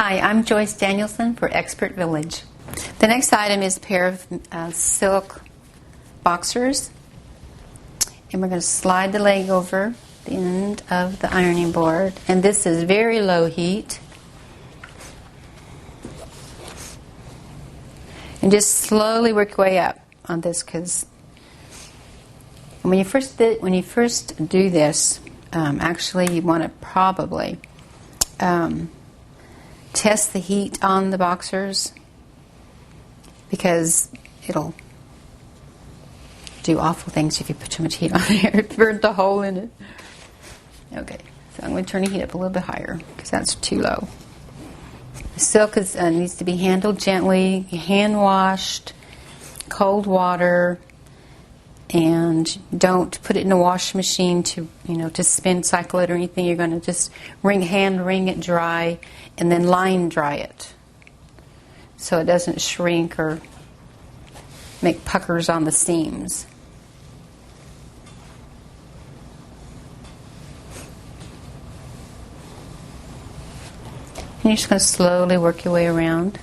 Hi, I'm Joyce Danielson for Expert Village. The next item is a pair of silk boxers, and we're going to slide the leg over the end of the ironing board, and this is very low heat. And just slowly work your way up on this, because when you first do this, actually you want to probably test the heat on the boxers, because it'll do awful things if you put too much heat on there. Burn the hole in it. Okay, so I'm going to turn the heat up a little bit higher because that's too low. The silk needs to be handled gently, hand washed, cold water, and don't put it in a washing machine to spin cycle it or anything. You're going to just hand wring it dry and then line dry it so it doesn't shrink or make puckers on the seams. And you're just going to slowly work your way around.